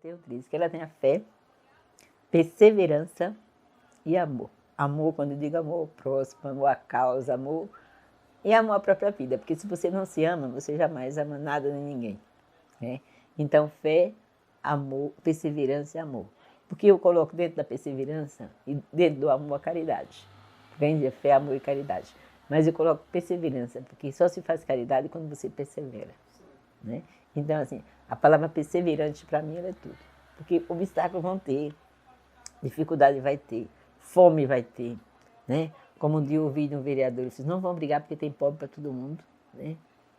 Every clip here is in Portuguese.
tenho três, que ela tenha fé, perseverança e amor. Amor, quando eu digo amor ao próximo, amor à causa, amor e amor à própria vida, porque se você não se ama, você jamais ama nada nem ninguém, né? Então, fé, amor, perseverança e amor. Porque eu coloco dentro da perseverança e dentro do amor a caridade. Vem de fé, amor e caridade. Mas eu coloco perseverança, porque só se faz caridade quando você persevera, né? Então, assim, a palavra perseverante para mim ela é tudo. Porque obstáculos vão ter, dificuldade vai ter, fome vai ter, né? Como um dia eu ouvi de um vereador, ele disse, não vão brigar porque tem pobre para todo mundo, né?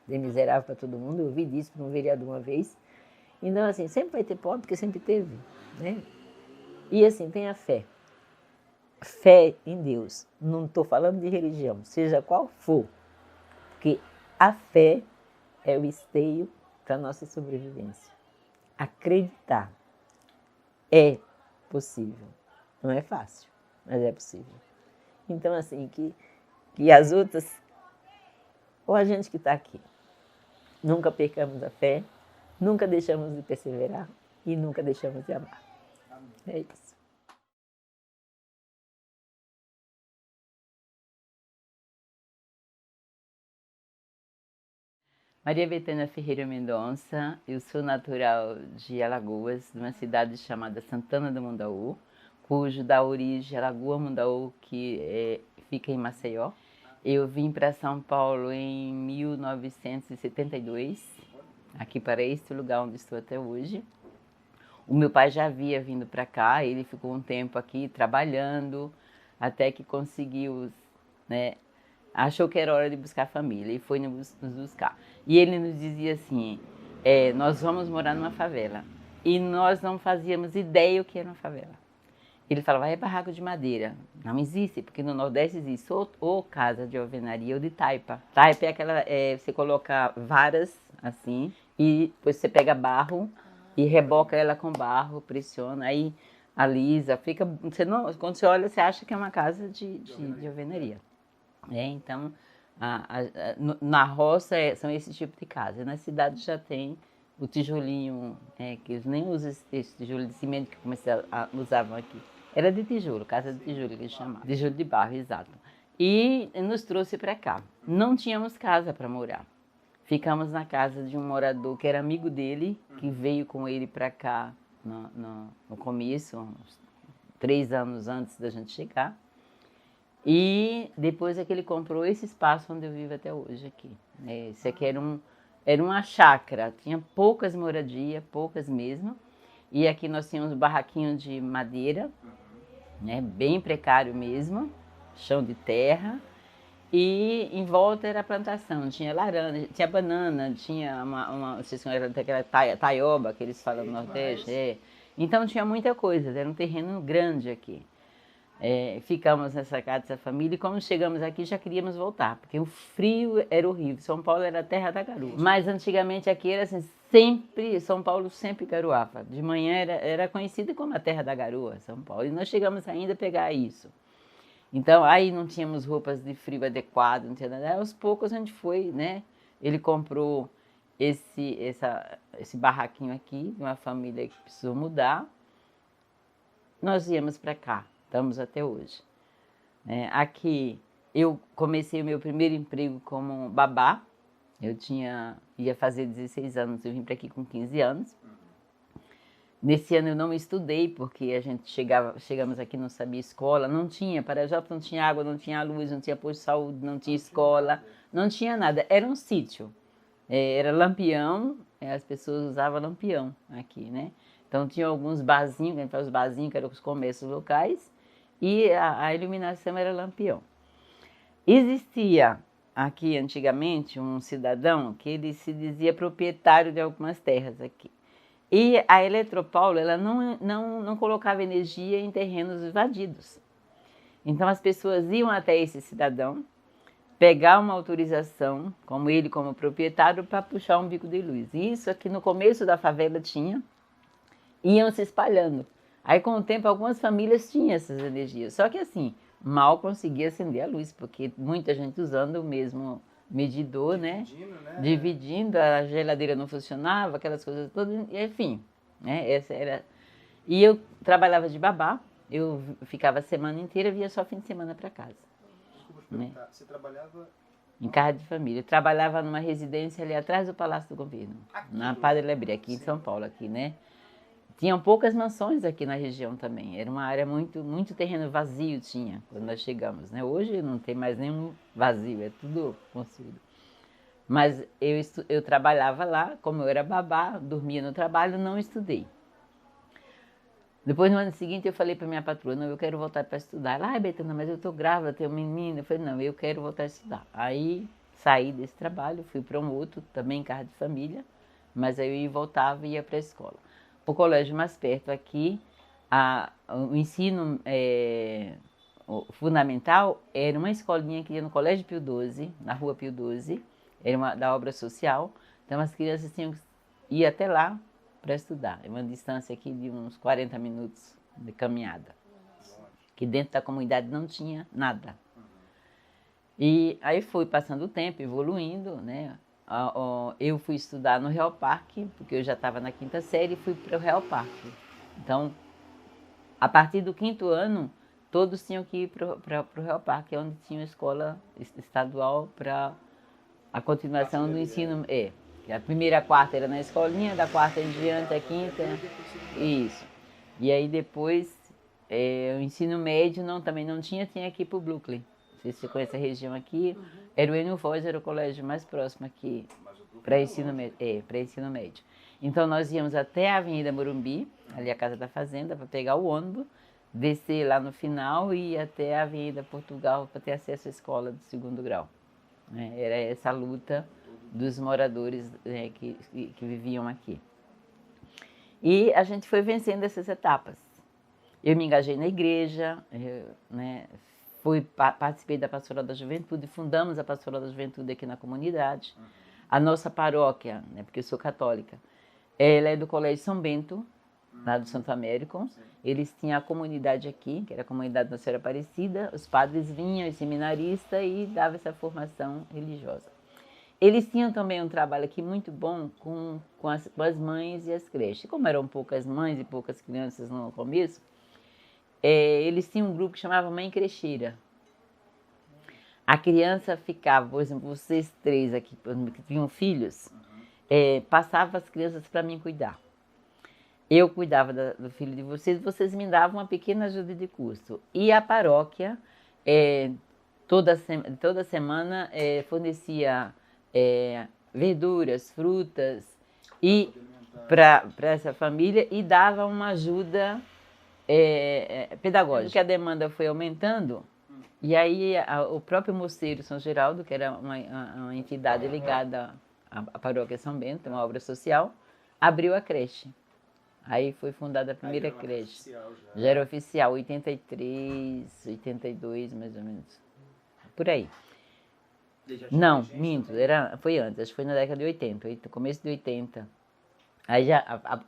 Tem miserável para todo mundo. Eu ouvi disso para um vereador uma vez. Então, assim, sempre vai ter pobre, porque sempre teve, né? E assim, tenha fé. Fé em Deus. Não estou falando de religião, seja qual for. Porque a fé é o esteio para a nossa sobrevivência. Acreditar é possível. Não é fácil, mas é possível. Então, assim, que as outras, ou a gente que está aqui, nunca percamos a fé, nunca deixamos de perseverar e nunca deixamos de amar. É isso. Maria Bethânia Ferreira Mendonça, eu sou natural de Alagoas, de uma cidade chamada Santana do Mundaú, cujo da origem Alagoa Mundaú, que fica em Maceió. Eu vim para São Paulo em 1972, aqui para este lugar onde estou até hoje. O meu pai já havia vindo para cá, ele ficou um tempo aqui trabalhando, até que conseguiu, né, achou que era hora de buscar a família e foi nos buscar. E ele nos dizia assim, nós vamos morar numa favela. E nós não fazíamos ideia o que era uma favela. Ele falava, é barraco de madeira. Não existe, porque no Nordeste existe ou casa de alvenaria ou de taipa. Taipa é aquela, você coloca varas assim, e depois você pega barro e reboca ela com barro, pressiona, aí alisa, fica, você não, quando você olha, você acha que é uma casa de alvenaria. Então, na roça são esse tipo de casa. Na cidade já tem o tijolinho, que eles nem usam esse tijolo de cimento que usavam aqui. Era de tijolo, casa de tijolo que eles chamavam. Tijolo de barro, exato. E nos trouxe para cá. Não tínhamos casa para morar. Ficamos na casa de um morador que era amigo dele, que veio com ele para cá no começo, uns 3 anos antes da gente chegar. E depois é que ele comprou esse espaço onde eu vivo até hoje aqui. Esse aqui era uma chácara, tinha poucas moradias, poucas mesmo. E aqui nós tínhamos um barraquinho de madeira, né, bem precário mesmo, chão de terra. E em volta era plantação, tinha laranja, tinha banana, tinha não sei se era daquela taioba que eles falam no Nordeste. Então tinha muita coisa, era um terreno grande aqui. Ficamos nessa casa dessa família e quando chegamos aqui já queríamos voltar, porque o frio era horrível. São Paulo era a terra da garoa. Mas antigamente aqui era assim, São Paulo sempre garoava. De manhã era conhecida como a terra da garoa, São Paulo. E nós chegamos ainda a pegar isso. Então aí não tínhamos roupas de frio adequado, não tinha nada. Aos poucos a gente foi, né? Ele comprou esse barraquinho aqui, de uma família que precisou mudar. Nós viemos para cá. Estamos até hoje. Aqui eu comecei o meu primeiro emprego como babá. Eu ia fazer 16 anos, eu vim para aqui com 15 anos. Nesse ano eu não estudei, porque a gente chegamos aqui não sabia escola, não tinha, Paraisópolis não tinha água, não tinha luz, não tinha posto de saúde, não tinha escola, não tinha nada. Era um sítio, era lampião, as pessoas usavam lampião aqui, né? Então tinha alguns barzinhos, a gente faz os barzinhos, que eram os comércios locais, e a iluminação era lampião. Existia aqui antigamente um cidadão que ele se dizia proprietário de algumas terras aqui. E a Eletropaulo ela não colocava energia em terrenos invadidos. Então as pessoas iam até esse cidadão, pegar uma autorização, como ele como proprietário, para puxar um bico de luz. E isso aqui no começo da favela tinha, iam se espalhando. Aí, com o tempo, algumas famílias tinham essas energias. Só que, assim, mal conseguia acender a luz, porque muita gente usando o mesmo medidor, né? Dividindo, a geladeira não funcionava, aquelas coisas todas, enfim. né? Essa era... E eu trabalhava de babá, eu ficava a semana inteira, via só fim de semana para casa. Desculpa te perguntar, você trabalhava... Em casa de família. Eu trabalhava numa residência ali atrás do Palácio do Governo, na Padre Lebré, aqui em São Paulo, aqui, né? Tinham poucas mansões aqui na região também. Era uma área muito terreno vazio tinha quando nós chegamos, né? Hoje não tem mais nenhum vazio, é tudo construído. Mas eu trabalhava lá, como eu era babá, dormia no trabalho, não estudei. Depois, no ano seguinte, eu falei para minha patroa, não, eu quero voltar para estudar. Ela, ai, Betânia, mas eu estou grávida, tenho um menino. Eu falei, não, eu quero voltar a estudar. Aí, saí desse trabalho, fui para um outro, também em casa de família, mas aí eu ia, voltava e ia para a escola. O colégio mais perto aqui, o ensino fundamental era uma escolinha que ia no Colégio Pio XII, na Rua Pio XII, era da obra social, então as crianças tinham que ir até lá para estudar. É uma distância aqui de uns 40 minutos de caminhada, que dentro da comunidade não tinha nada. E aí foi passando o tempo, evoluindo, né? Eu fui estudar no Real Parque, porque eu já estava na quinta série, e fui para o Real Parque. Então, a partir do quinto ano, todos tinham que ir para o Real Parque, onde tinha uma escola estadual para a continuação do ensino. A primeira a quarta era na escolinha, da quarta em diante a quinta. Isso. E aí depois, o ensino médio também não tinha que ir para o Brooklyn. Não sei se você conhece a região aqui. Era o Enio Foz, era o colégio mais próximo aqui para ensino médio. Para ensino médio. Então nós íamos até a Avenida Morumbi, ali a Casa da Fazenda, para pegar o ônibus, descer lá no final e ir até a Avenida Portugal para ter acesso à escola do segundo grau. Era essa luta dos moradores que viviam aqui. E a gente foi vencendo essas etapas. Eu me engajei na igreja, participei da Pastoral da Juventude, fundamos a Pastoral da Juventude aqui na comunidade. A nossa paróquia, porque eu sou católica, ela é do Colégio São Bento, lá do Santo Américo. Eles tinham a comunidade aqui, que era a comunidade da Senhora Aparecida. Os padres vinham, os seminaristas, e davam essa formação religiosa. Eles tinham também um trabalho aqui muito bom com as mães e as creches. Como eram poucas mães e poucas crianças no começo, eles tinham um grupo que chamava Mãe Crecheira. A criança ficava, por exemplo, vocês três aqui, que tinham filhos, passava as crianças para mim cuidar. Eu cuidava do filho de vocês me davam uma pequena ajuda de custo. E a paróquia, toda semana, fornecia verduras, frutas para essa família e dava uma ajuda pedagógica. Porque a demanda foi aumentando, e aí o próprio Mosteiro São Geraldo, que era uma entidade ligada à paróquia São Bento, uma obra social, abriu a creche. Aí foi fundada a primeira creche. Já era oficial, 83, 82, mais ou menos. Por aí. Não, minto, foi antes, acho que foi na década de 80, começo de 80. Aí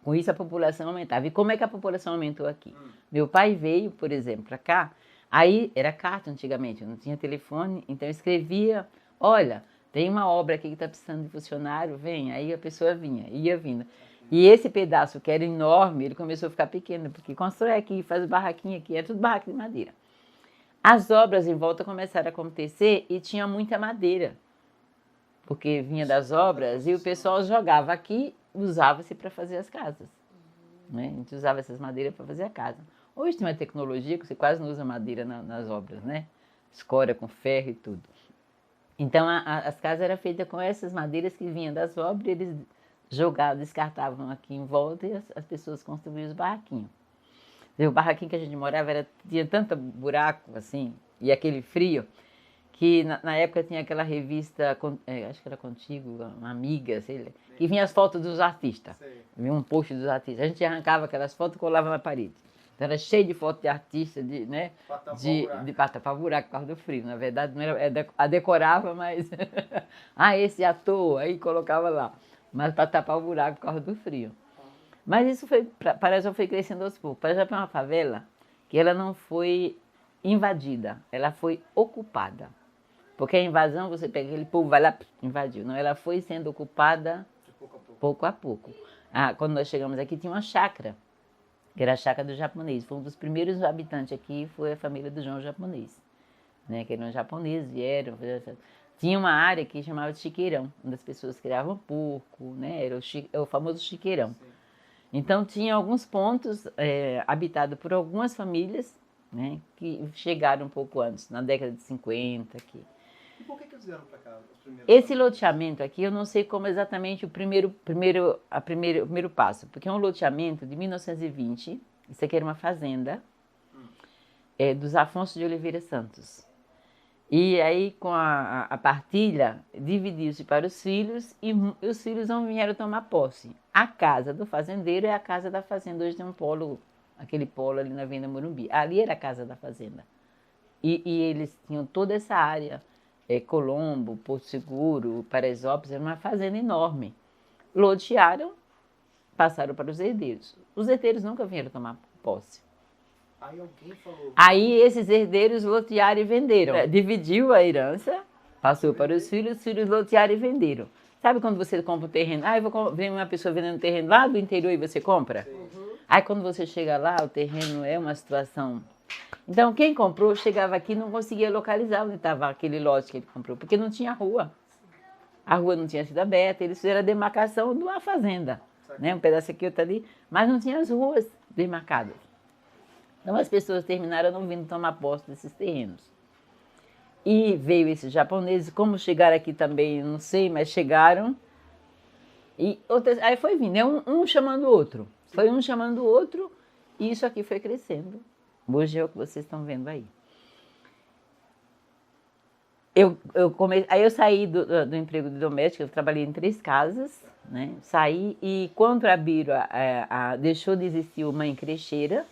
com isso a população aumentava. E como é que a população aumentou aqui? Meu pai veio, por exemplo, para cá, aí era carta antigamente, não tinha telefone, então eu escrevia, olha, tem uma obra aqui que está precisando de funcionário, vem. Aí a pessoa ia vindo. E esse pedaço que era enorme, ele começou a ficar pequeno, porque constrói aqui, faz barraquinha aqui, é tudo barraquinha de madeira. As obras em volta começaram a acontecer e tinha muita madeira, porque vinha das obras e o pessoal jogava aqui, usava-se para fazer as casas. Né? A gente usava essas madeiras para fazer a casa. Hoje tem uma tecnologia que você quase não usa madeira nas obras, né? Escória com ferro e tudo. Então as casas eram feitas com essas madeiras que vinham das obras, e eles descartavam aqui em volta e as pessoas construíam os barraquinhos. O barraquinho que a gente morava tinha tanto buraco, assim, e aquele frio, que na época tinha aquela revista, acho que era Contigo, uma amiga, sei lá, que vinha as fotos dos artistas. Vinha um post dos artistas. A gente arrancava aquelas fotos e colava na parede. Então era cheio de fotos de artistas, de tapar buraco por causa do frio. Na verdade, não era, a decorava, mas... esse ator, aí colocava lá. Mas para tapar o buraco por causa do frio. Mas isso Paraisópolis foi crescendo aos poucos. Paraisópolis é uma favela que ela não foi invadida, ela foi ocupada. Porque a invasão, você pega aquele povo, vai lá, invadiu. Não, ela foi sendo ocupada pouco a pouco. Quando nós chegamos aqui, tinha uma chácara, que era a chácara do japonês. Foi um dos primeiros habitantes aqui, foi a família do João japonês, né? Que eram japoneses, vieram. Tinha uma área que chamava de chiqueirão, onde as pessoas criavam porco, né? Era o famoso chiqueirão. Sim. Então, tinha alguns pontos habitados por algumas famílias, né? Que chegaram um pouco antes, na década de 50 aqui. E por que eles vieram para cá? Os primeiros Esse loteamento aqui, eu não sei como exatamente o primeiro passo, porque é um loteamento de 1920, isso aqui era uma fazenda, dos Afonso de Oliveira Santos. E aí, com a partilha, dividiu-se para os filhos e os filhos não vieram tomar posse. A casa do fazendeiro é a casa da fazenda. Hoje tem um polo, aquele polo ali na Avenida Morumbi. Ali era a casa da fazenda. E eles tinham toda essa área, Colombo, Porto Seguro, Paraisópolis, era uma fazenda enorme. Lotearam, passaram para os herdeiros. Os herdeiros nunca vieram tomar posse. Aí alguém falou... Aí esses herdeiros lotearam e venderam. Dividiu a herança, passou para os filhos lotearam e venderam. Sabe quando você compra um terreno? Vem uma pessoa vendendo um terreno lá do interior e você compra? Aí quando você chega lá, o terreno é uma situação... Então quem comprou chegava aqui e não conseguia localizar onde estava aquele lote que ele comprou, porque não tinha rua. A rua não tinha sido aberta, eles fizeram a demarcação de uma fazenda, né? Um pedaço aqui, outro ali, mas não tinha as ruas demarcadas. Então as pessoas terminaram não vindo tomar posse desses terrenos. E veio esses japoneses, como chegaram aqui também, não sei, mas chegaram. E outras, aí foi vindo, né? Um chamando o outro. Foi um chamando o outro e isso aqui foi crescendo. Hoje é o que vocês estão vendo aí. Aí eu saí do emprego de doméstica, eu trabalhei em 3 casas, né? Saí e quando abriram, deixou de existir o mãe crecheira,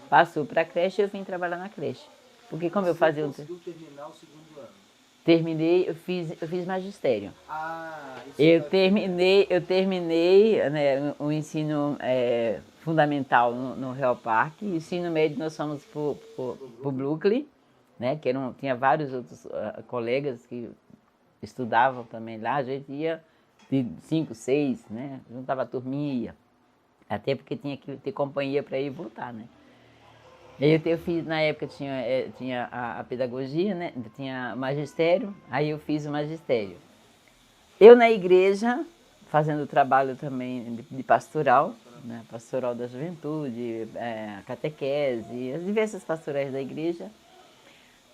passou para a creche e eu vim trabalhar na creche. Porque como eu fazia... Você conseguiu terminar o segundo ano? Terminei, eu fiz magistério. Isso Eu terminei, né, o ensino fundamental no Real Parque, e o ensino médio nós fomos para o Brooklyn, né, que tinha vários outros colegas que estudavam também lá, a gente ia de 5, 6, né, juntava a turminha e ia. Até porque tinha que ter companhia para ir e voltar, né. Eu fiz, na época tinha a pedagogia, né? Tinha magistério, aí eu fiz o magistério. Eu na igreja, fazendo trabalho também de pastoral, né? Pastoral da juventude, catequese, as diversas pastorais da igreja.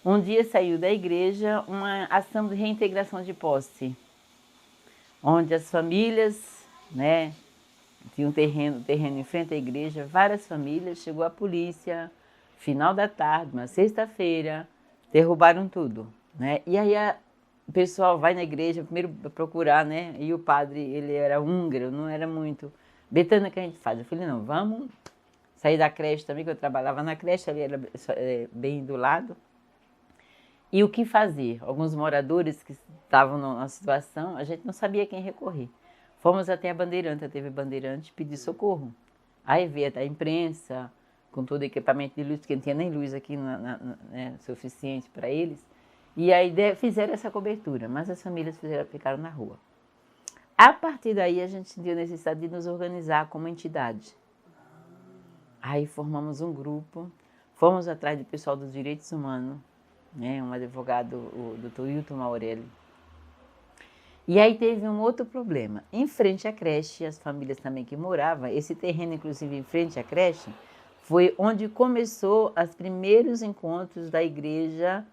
Um dia saiu da igreja uma ação de reintegração de posse, onde as famílias, né? Tinha um terreno em frente à igreja, várias famílias, chegou a polícia, final da tarde, uma sexta-feira, derrubaram tudo, né? E aí o pessoal vai na igreja primeiro procurar, né? E o padre, ele era húngaro, não era muito... Betânia, o que a gente faz? Eu falei, não, vamos sair da creche também, que eu trabalhava na creche, ali era bem do lado. E o que fazer? Alguns moradores que estavam na situação, a gente não sabia quem recorrer. Fomos até a Bandeirante, a TV Bandeirante, pedir socorro. Aí veio até a imprensa, com todo o equipamento de luz, porque não tinha nem luz aqui né, suficiente para eles. E aí fizeram essa cobertura, mas as famílias ficaram na rua. A partir daí a gente sentiu a necessidade de nos organizar como entidade. Aí formamos um grupo, fomos atrás do pessoal dos direitos humanos, né, um advogado, o Dr. Hilton Maurelli. E aí teve um outro problema. Em frente à creche, as famílias também que moravam, esse terreno, inclusive, em frente à creche, foi onde começou os primeiros encontros da igreja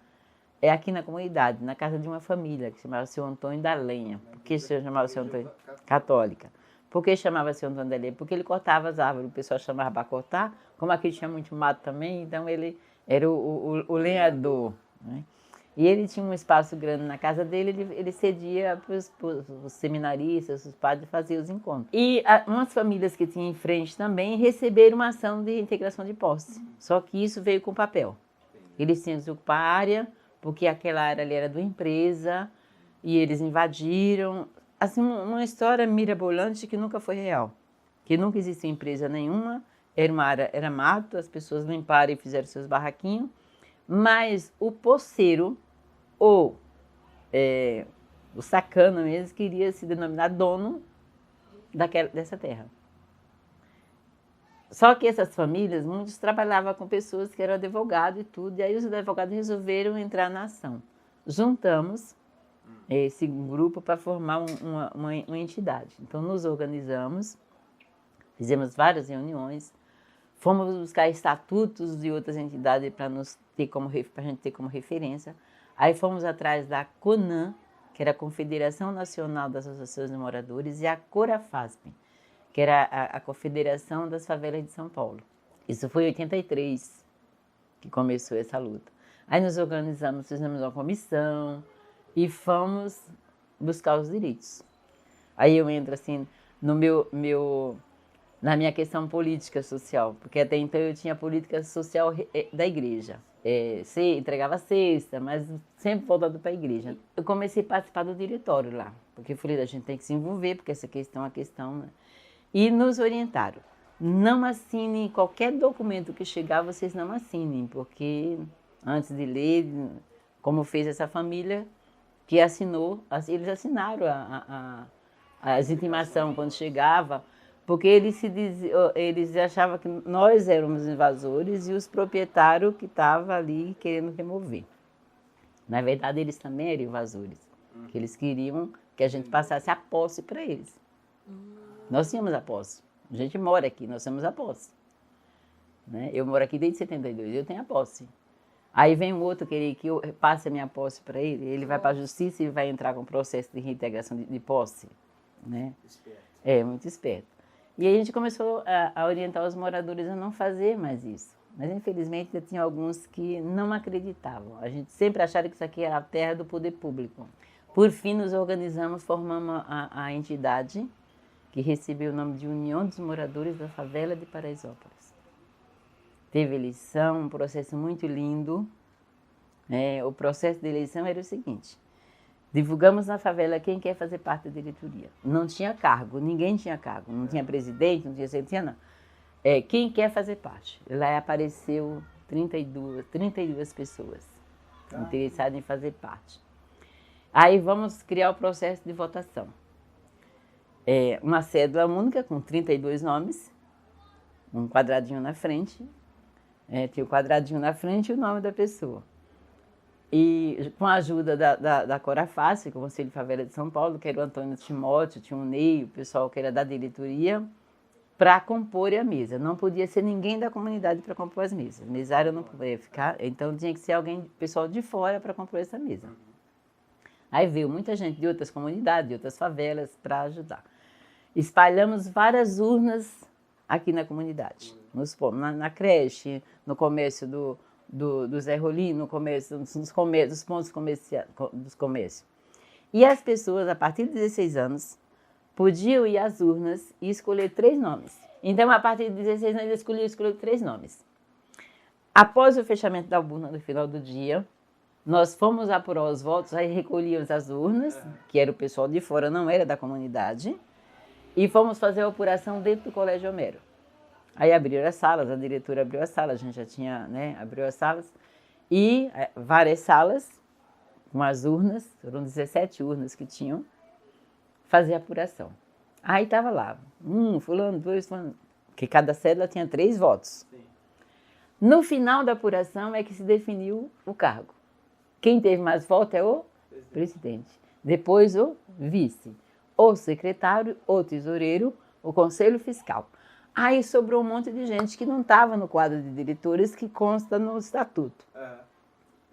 aqui na comunidade, na casa de uma família que chamava Seu Antônio da Lenha. Por que chamava Seu Antônio? Católica. Por que chamava Seu Antônio da Lenha? Porque ele cortava as árvores, o pessoal chamava para cortar. Como aqui tinha muito mato também, então ele era o lenhador, né? E ele tinha um espaço grande na casa dele, ele cedia para os seminaristas, os padres, fazer os encontros. E umas famílias que tinham em frente também receberam uma ação de integração de posse. Só que isso veio com papel. Eles tinham que ocupar a área, porque aquela área ali era de uma empresa, e eles invadiram. Assim, uma história mirabolante que nunca foi real. Que nunca existiu empresa nenhuma, era uma área, era mato, as pessoas limparam e fizeram seus barraquinhos. Mas o posseiro, ou o sacana mesmo, queria se denominar dono dessa terra. Só que essas famílias, muitos trabalhavam com pessoas que eram advogados e tudo, e aí os advogados resolveram entrar na ação. Juntamos esse grupo para formar uma entidade. Então, nos organizamos, fizemos várias reuniões, fomos buscar estatutos de outras entidades para a gente ter como referência. Aí fomos atrás da CONAN, que era a Confederação Nacional das Associações de Moradores, e a CORAFASP, que era a Confederação das Favelas de São Paulo. Isso foi em 83 que começou essa luta. Aí nos organizamos, fizemos uma comissão e fomos buscar os direitos. Aí eu entro assim na minha questão política social, porque até então eu tinha política social da igreja. Entregava cesta, mas sempre voltado para a igreja. Eu comecei a participar do diretório lá, porque eu falei, a gente tem que se envolver, porque essa questão é uma questão, né? E nos orientaram. Não assinem qualquer documento que chegar, vocês não assinem, porque antes de ler, como fez essa família que assinou, eles assinaram as intimações quando chegava, porque eles achavam que nós éramos invasores e os proprietários que estavam ali querendo remover. Na verdade, eles também eram invasores, que eles queriam que a gente passasse a posse para eles. Nós tínhamos a posse. A gente mora aqui, nós temos a posse. Né? Eu moro aqui desde 72, eu tenho a posse. Aí vem um outro querer que eu passe a minha posse para ele, ele vai para a justiça e vai entrar com processo de reintegração de posse. Né? Esperto. Muito esperto. E aí a gente começou a orientar os moradores a não fazer mais isso. Mas, infelizmente, ainda tinha alguns que não acreditavam. A gente sempre achava que isso aqui era a terra do poder público. Por fim, nos organizamos, formamos a entidade que recebeu o nome de União dos Moradores da Favela de Paraisópolis. Teve eleição, um processo muito lindo. O processo de eleição era o seguinte: divulgamos na favela quem quer fazer parte da diretoria. Não tinha cargo, ninguém tinha cargo. Não tinha presidente, não tinha não. Quem quer fazer parte. Lá apareceu 32 pessoas interessadas em fazer parte. Aí vamos criar o processo de votação. Uma cédula única com 32 nomes, um quadradinho na frente, tinha o quadradinho na frente e o nome da pessoa. E com a ajuda da Corafácio, que é o Conselho de Favela de São Paulo, que era o Antônio Timóteo, tinha o Ney, o pessoal que era da diretoria, para compor a mesa. Não podia ser ninguém da comunidade para compor as mesas. O mesário não podia ficar, então tinha que ser alguém, pessoal de fora, para compor essa mesa. Aí veio muita gente de outras comunidades, de outras favelas, para ajudar. Espalhamos várias urnas aqui na comunidade, na creche, no comércio do Zé Rolim, no comércio, dos pontos dos comércios. E as pessoas, a partir de 16 anos, podiam ir às urnas e escolher 3 nomes. Então, a partir de 16 anos, eles escolheram 3 nomes. Após o fechamento da urna, no final do dia, nós fomos apurar os votos, aí recolhíamos as urnas, que era o pessoal de fora, não era da comunidade, e fomos fazer a apuração dentro do Colégio Homero. Aí abriram as salas, a diretora abriu as salas, a gente já tinha, abriu as salas, e várias salas com as urnas, foram 17 urnas que tinham, fazer a apuração. Aí estava lá, fulano, 2, fulano, que cada cédula tinha 3 votos. Sim. No final da apuração é que se definiu o cargo. Quem teve mais votos é o presidente. Depois o vice, o secretário, o tesoureiro, o conselho fiscal. Aí sobrou um monte de gente que não estava no quadro de diretores que consta no estatuto.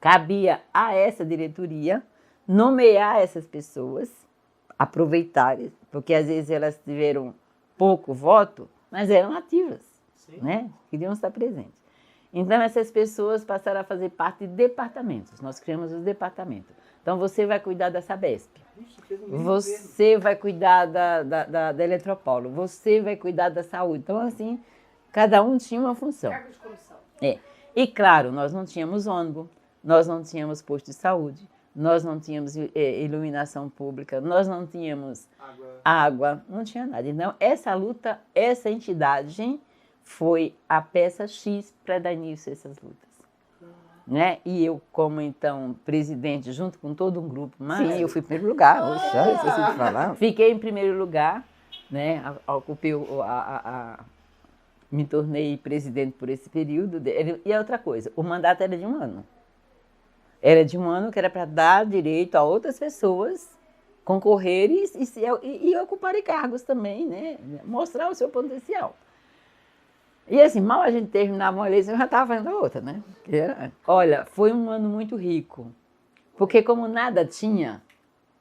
Cabia a essa diretoria nomear essas pessoas, aproveitarem, porque às vezes elas tiveram pouco voto, mas eram ativas, né? Queriam estar presentes. Então essas pessoas passaram a fazer parte de departamentos. Nós criamos os departamentos. Então você vai cuidar da Sabesp. Você vai cuidar da Eletropaulo, você vai cuidar da saúde. Então, assim, cada um tinha uma função. Cargo de comissão. E, claro, nós não tínhamos ônibus, nós não tínhamos posto de saúde, nós não tínhamos iluminação pública, nós não tínhamos água, não tinha nada. Então, essa luta, essa entidade foi a peça X para dar início a essas lutas. Né? E eu, como então presidente, junto com todo um grupo, mas sim, eu fui em primeiro lugar, esqueci de falar. Fiquei em primeiro lugar, né? Ocupei Me tornei presidente por esse período. E a outra coisa, o mandato era de 1 ano. Era de 1 ano que era para dar direito a outras pessoas concorrerem e ocuparem cargos também, né? Mostrar o seu potencial. E assim, mal a gente terminava uma eleição, eu já estava fazendo a outra, né? Olha, foi um ano muito rico, porque como nada tinha,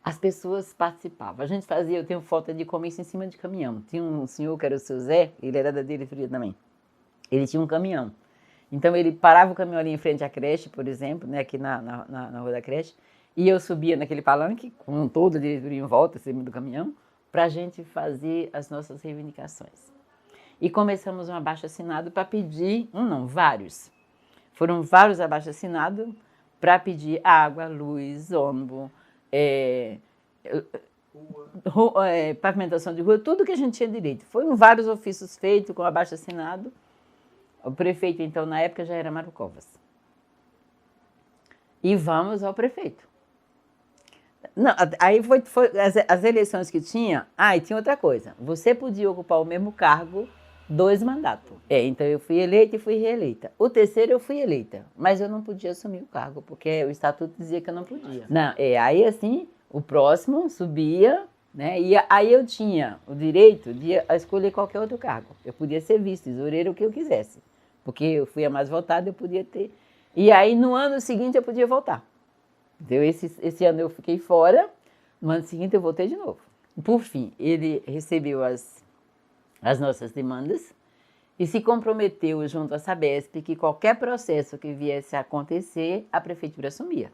as pessoas participavam. A gente fazia, eu tenho foto de comício em cima de caminhão. Tinha um senhor que era o seu Zé, ele era da diretoria também. Ele tinha um caminhão. Então ele parava o caminhão ali em frente à creche, por exemplo, né, aqui na rua da creche, e eu subia naquele palanque, com toda a diretoria em volta, em cima do caminhão, para a gente fazer as nossas reivindicações. E começamos um abaixo-assinado para pedir, vários. Foram vários abaixo-assinados para pedir água, luz, ônibus, pavimentação de rua, tudo que a gente tinha direito. Foram vários ofícios feitos com abaixo-assinado. O prefeito, então, na época, já era Mário Covas. E vamos ao prefeito. Não, aí foi as eleições que tinha. E tinha outra coisa. Você podia ocupar o mesmo cargo 2 mandatos. Então eu fui eleita e fui reeleita. O terceiro eu fui eleita, mas eu não podia assumir o cargo, porque o estatuto dizia que eu não podia. Não, aí assim, o próximo subia, né? E aí eu tinha o direito de escolher qualquer outro cargo. Eu podia ser vice, tesoureiro, o que eu quisesse, porque eu fui a mais votada, eu podia ter. E aí no ano seguinte eu podia voltar. Então esse ano eu fiquei fora, no ano seguinte eu voltei de novo. Por fim, ele recebeu as nossas demandas e se comprometeu junto à Sabesp que qualquer processo que viesse a acontecer, a prefeitura assumia.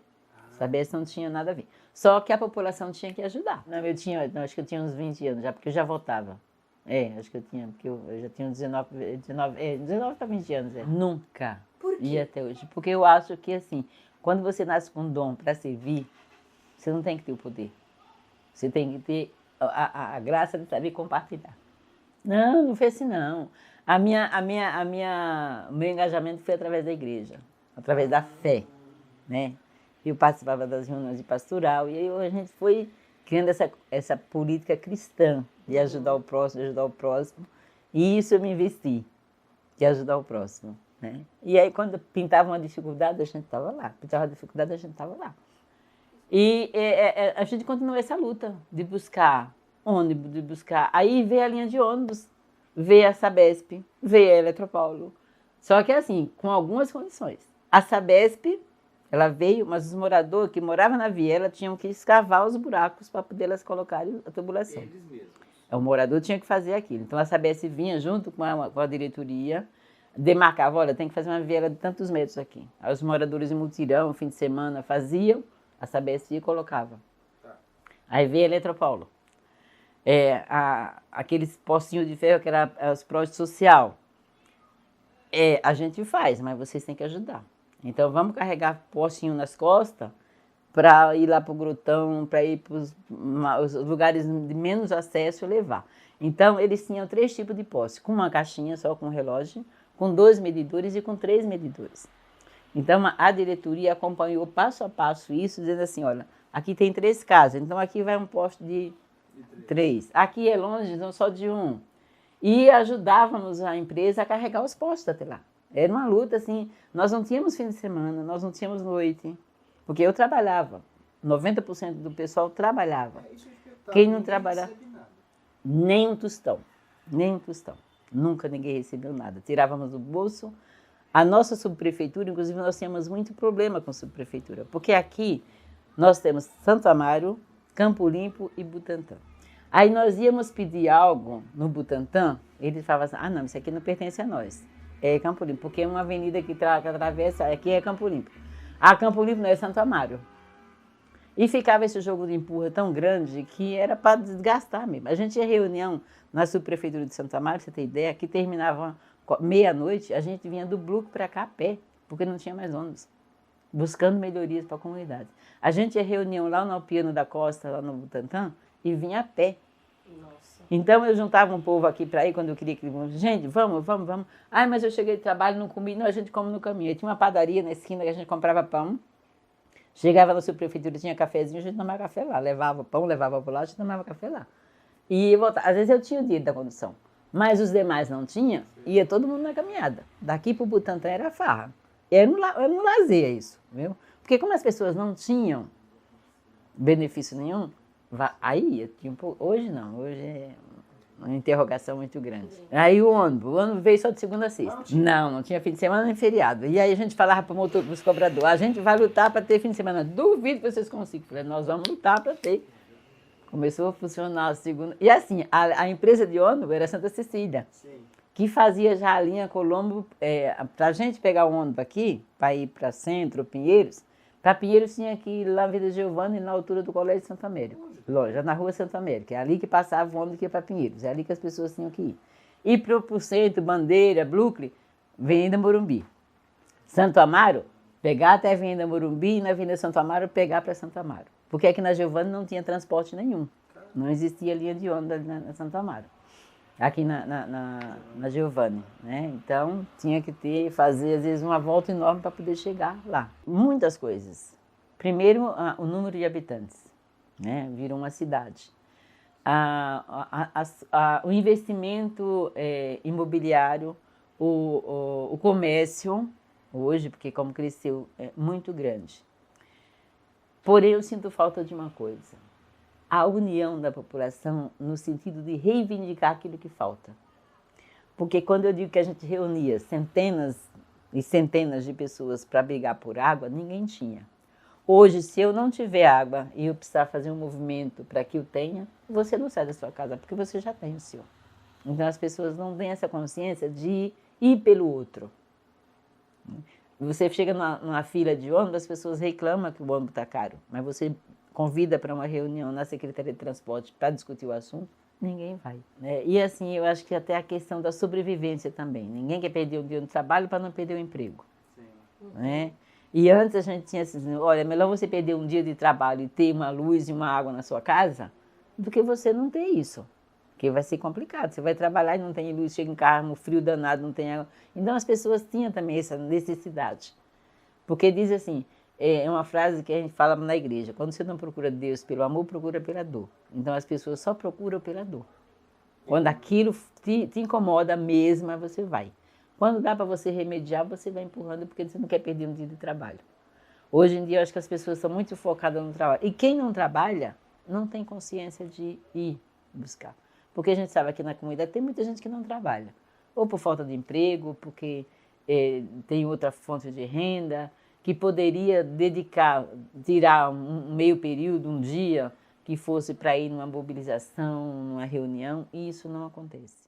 A Sabesp não tinha nada a ver. Só que a população tinha que ajudar. Acho que eu tinha uns 20 anos já, porque eu já votava. Acho que eu tinha, porque eu já tinha 19 para 20 anos. Nunca. Por quê? E até hoje. Porque eu acho que, assim, quando você nasce com um dom para servir, você não tem que ter o poder. Você tem que ter a graça de saber compartilhar. Não foi assim, não. O meu engajamento foi através da igreja, através da fé, né? Eu participava das reuniões de pastoral e aí a gente foi criando essa política cristã de ajudar o próximo, e isso eu me investi, de ajudar o próximo, né? E aí quando pintava uma dificuldade, a gente estava lá, E a gente continuou essa luta de buscar ônibus, aí veio a linha de ônibus, veio a Sabesp, veio a Eletropaulo. Só que assim, com algumas condições. A Sabesp, ela veio, mas os moradores que moravam na viela tinham que escavar os buracos para poder elas colocarem a tubulação. Eles mesmos. O morador tinha que fazer aquilo. Então a Sabesp vinha junto com a diretoria, demarcava, olha, tem que fazer uma viela de tantos metros aqui. Aí os moradores em mutirão, fim de semana, faziam, a Sabesp ia e colocava. Tá. Aí veio a Eletropaulo. Aqueles postinhos de ferro que eram os postos social. A gente faz, mas vocês têm que ajudar. Então vamos carregar postinho nas costas para ir lá para o Grotão, para ir para os lugares de menos acesso e levar. Então eles tinham 3 tipos de poste, com uma caixinha só com relógio, com 2 medidores e com 3 medidores. Então a diretoria acompanhou passo a passo isso, dizendo assim, olha, aqui tem 3 casas, então aqui vai um poste de 3. Aqui é longe, então só de 1. E ajudávamos a empresa a carregar os postos até lá. Era uma luta, assim, nós não tínhamos fim de semana, nós não tínhamos noite, porque eu trabalhava. 90% do pessoal trabalhava. Isso eu ia perguntar, Quem não ninguém trabalhava? recebe nada. Nem um tostão. Nunca ninguém recebeu nada. Tirávamos do bolso. A nossa subprefeitura, inclusive, nós tínhamos muito problema com a subprefeitura, porque aqui nós temos Santo Amaro, Campo Limpo e Butantã. Aí nós íamos pedir algo no Butantã, eles falavam assim, não, isso aqui não pertence a nós, é Campo Limpo, porque é uma avenida que atravessa, aqui é Campo Limpo. Campo Limpo não é Santo Amaro. E ficava esse jogo de empurra tão grande que era para desgastar mesmo. A gente tinha reunião na subprefeitura de Santo Amaro, pra você ter ideia, que terminava meia-noite, a gente vinha do Bluco para cá a pé, porque não tinha mais ônibus, buscando melhorias para a comunidade. A gente tinha reunião lá no Alpiano da Costa, lá no Butantã, e vinha a pé. Nossa. Então eu juntava um povo aqui para ir, quando eu queria que gente, vamos. Mas eu cheguei de trabalho, não comi. Não, a gente come no caminho. Aí tinha uma padaria na esquina que a gente comprava pão. Chegava na subprefeitura, tinha cafezinho, a gente tomava café lá. Levava pão, levava bolacha, tomava café lá. E voltava. Às vezes eu tinha o dinheiro da condução. Mas os demais não tinham, ia todo mundo na caminhada. Daqui para o Butantã era farra. Era um lazer isso, viu? Porque como as pessoas não tinham benefício nenhum, aí ia. Hoje não, hoje é uma interrogação muito grande. Aí o ônibus veio só de segunda a sexta. Não tinha fim de semana nem feriado. E aí a gente falava para os cobradores, a gente vai lutar para ter fim de semana. Duvido que vocês consigam. Falei, nós vamos lutar para ter. Começou a funcionar a segunda. E assim, a empresa de ônibus era Santa Cecília, que fazia já a linha Colombo. Para a gente pegar o ônibus aqui, para ir para Centro, Pinheiros, para Pinheiros tinha que ir lá na Vila Giovanni, na altura do Colégio Santo Américo. Loja, na Rua Santo Américo. É ali que passava o ônibus que ia para Pinheiros. É ali que as pessoas tinham que ir. E para o Centro, Bandeira, Brooklyn, Avenida Morumbi. Santo Amaro, pegar até a Avenida Morumbi e na Avenida Santo Amaro pegar para Santo Amaro. Porque aqui na Giovanni não tinha transporte nenhum. Não existia linha de ônibus na Santo Amaro. Aqui na Giovanni, né? Então tinha que fazer às vezes uma volta enorme para poder chegar lá. Muitas coisas. Primeiro, o número de habitantes, né? Virou uma cidade. O investimento imobiliário, o comércio, hoje, porque como cresceu, é muito grande. Porém, eu sinto falta de uma coisa. A união da população no sentido de reivindicar aquilo que falta. Porque quando eu digo que a gente reunia centenas e centenas de pessoas para brigar por água, ninguém tinha. Hoje, se eu não tiver água e eu precisar fazer um movimento para que eu tenha, você não sai da sua casa, porque você já tem o seu. Então, as pessoas não têm essa consciência de ir pelo outro. Você chega numa fila de ônibus, as pessoas reclamam que o ônibus está caro, mas você convida para uma reunião na Secretaria de Transporte para discutir o assunto, ninguém vai. Né? E assim, eu acho que até a questão da sobrevivência também. Ninguém quer perder um dia no trabalho para não perder o emprego. Né? E antes a gente tinha assim, olha, é melhor você perder um dia de trabalho e ter uma luz e uma água na sua casa, do que você não ter isso. Porque vai ser complicado. Você vai trabalhar e não tem luz, chega em casa, no frio danado, não tem água. Então as pessoas tinham também essa necessidade. Porque diz assim, é uma frase que a gente fala na igreja, quando você não procura Deus pelo amor, procura pela dor. Então as pessoas só procuram pela dor. Quando aquilo te incomoda mesmo, você vai. Quando dá para você remediar, você vai empurrando, porque você não quer perder um dia de trabalho. Hoje em dia, eu acho que as pessoas são muito focadas no trabalho. E quem não trabalha, não tem consciência de ir buscar. Porque a gente sabe que na comunidade tem muita gente que não trabalha. Ou por falta de emprego, porque tem outra fonte de renda, que poderia tirar um meio período, um dia, que fosse para ir numa mobilização, numa reunião, e isso não acontece.